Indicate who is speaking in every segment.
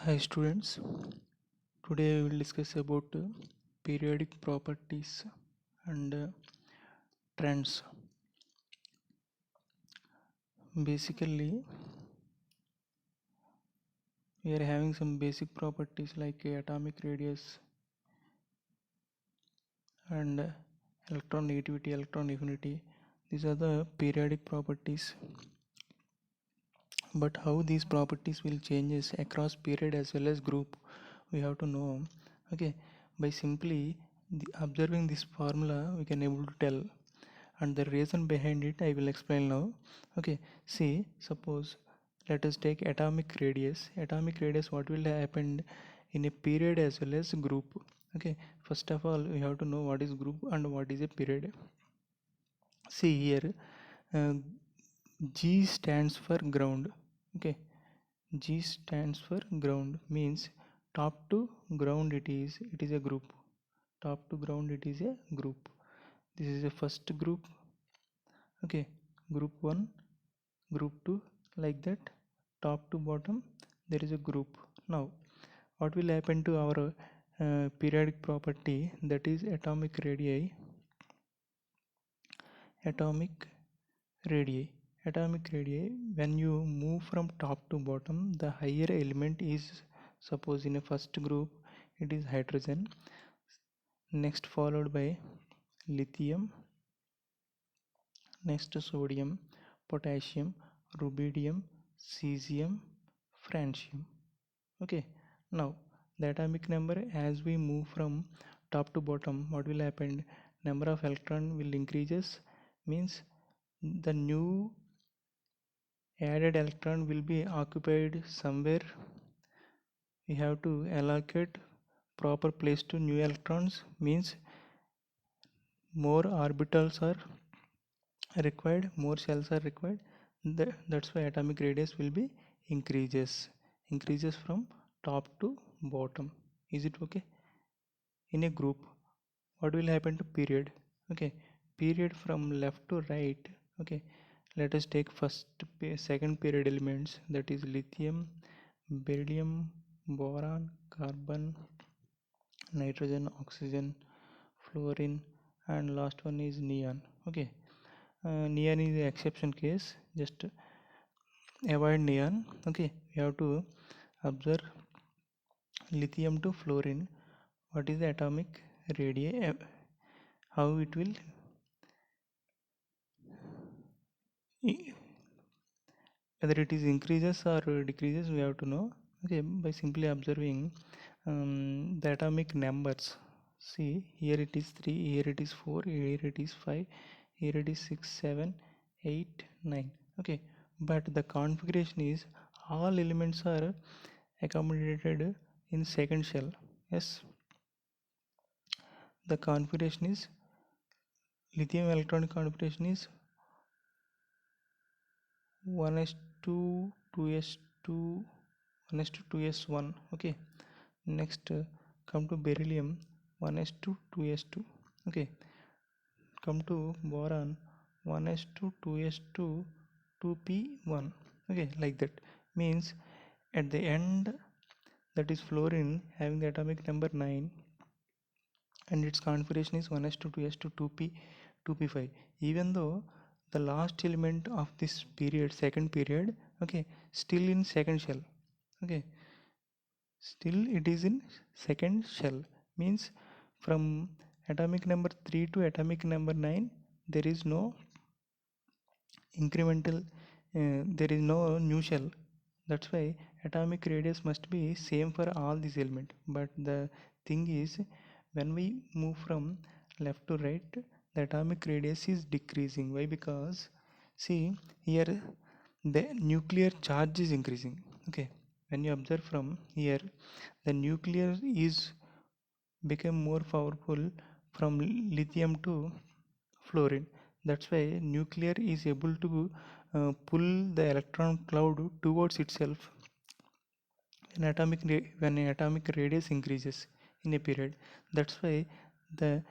Speaker 1: Hi students, today we will discuss about periodic properties and trends. Basically, we are having some basic properties like atomic radius and electron negativity, electron affinity. These are the periodic properties. But how these properties will changes across period as well as group, we have to know. Okay, by simply observing this formula, we can able to tell, and the reason behind it I will explain now. Okay, see, suppose let us take atomic radius. Atomic radius, what will happen in a period as well as group? Okay, first of all we have to know what is group and what is a period. See here, uh, G stands for ground. Okay, G stands for ground, means top to ground it is a group. Top to ground it is a group. This is a first group. Okay, group 1, group 2, like that, top to bottom there is a group. Now what will happen to our periodic property, that is atomic radii. Atomic radii atomic radii when you move from top to bottom, the higher element is, suppose in a first group it is hydrogen, next followed by lithium, next sodium, potassium, rubidium, cesium, francium. Okay, now the atomic number, as we move from top to bottom, what will happen, number of electron will increases, means the new added electron will be occupied somewhere. We have to allocate proper place to new electrons, means more orbitals are required, more shells are required. That's why atomic radius will be increases from top to bottom. Is it okay? In a group, what will happen to period? Okay, period from left to right. Okay, let us take second period elements, that is lithium, beryllium, boron, carbon, nitrogen, oxygen, fluorine, and last one is neon. Okay, neon is the exception case, just avoid neon. Okay, we have to observe lithium to fluorine. What is the atomic radii, how it will whether it is increases or decreases, we have to know. Okay, by simply observing the atomic numbers. See, here it is 3, here it is 4, here it is 5, here it is 6, 7, 8, 9. Okay, but the configuration is all elements are accommodated in second shell. Yes, the configuration is lithium electronic configuration is 1s2 2s2 1s2 2s1. Okay, next come to beryllium, 1s2 2s2. Okay, come to boron, 1s2 2s2 2p1. Okay, like that, means at the end, that is fluorine having the atomic number 9 and its configuration is 1s2 2s2 2p 2p5. Even though the last element of this period, second period, okay, still in second shell. Okay, still it is in second shell, means from atomic number 3 to atomic number 9 there is no incremental, there is no new shell. That's why atomic radius must be same for all these elements. But the thing is, when we move from left to right, the atomic radius is decreasing. Why? Because see here, the nuclear charge is increasing. Okay, when you observe from here, the nuclear is become more powerful from lithium to fluorine. That's why nuclear is able to pull the electron cloud towards itself when an atomic radius increases in a period. That's why the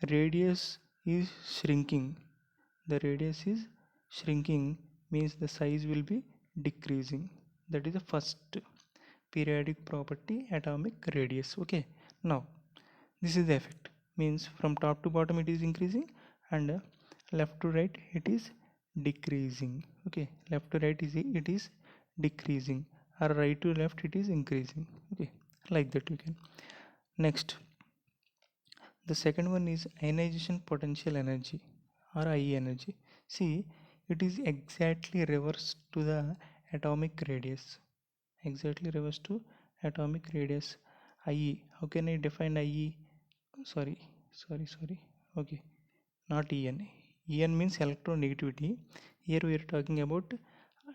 Speaker 1: radius is shrinking. The radius is shrinking, means the size will be decreasing. That is the first periodic property atomic radius. Okay, now this is the effect, means from top to bottom it is increasing, and left to right it is decreasing. Okay, left to right it is decreasing, or right to left it is increasing. Okay, like that you can. Next, the second one is ionization potential energy, or IE energy. See, it is exactly reverse to the atomic radius. Exactly reverse to atomic radius. IE. How can I define IE? Sorry, sorry. Okay, not En. En means electronegativity. Here we are talking about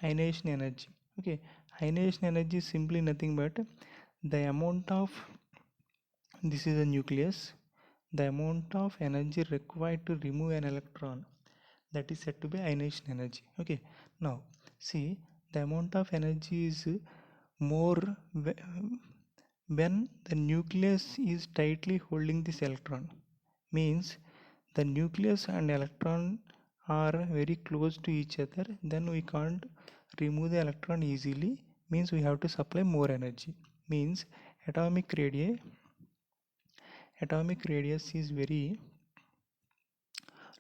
Speaker 1: ionization energy. Okay, ionization energy is simply nothing but the amount of, this is a nucleus, the amount of energy required to remove an electron, that is said to be ionization energy. Okay, now see, the amount of energy is more when the nucleus is tightly holding this electron, means the nucleus and electron are very close to each other, then we can't remove the electron easily, means we have to supply more energy, means atomic radius atomic radius is very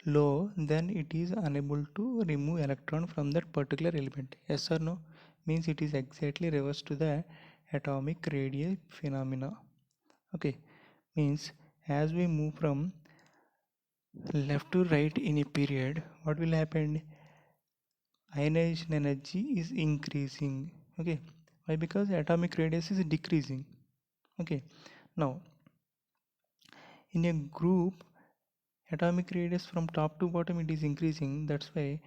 Speaker 1: low, then it is unable to remove electron from that particular element. Yes or no? Means it is exactly reverse to the atomic radius phenomena. Okay, means as we move from left to right in a period, what will happen? Ionization energy is increasing. Okay, why? Because atomic radius is decreasing. Okay, now in a group, atomic radius from top to bottom it is increasing, that's why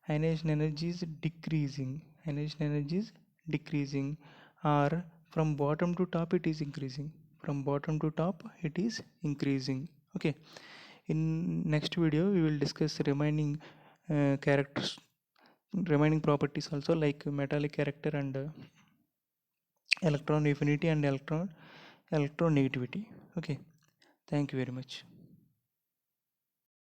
Speaker 1: ionization energy is decreasing. Ionization energy is decreasing, or from bottom to top it is increasing. From bottom to top it is increasing. Okay, in next video we will discuss remaining characters, remaining properties also, like metallic character and electron affinity and electronegativity. Okay, thank you very much.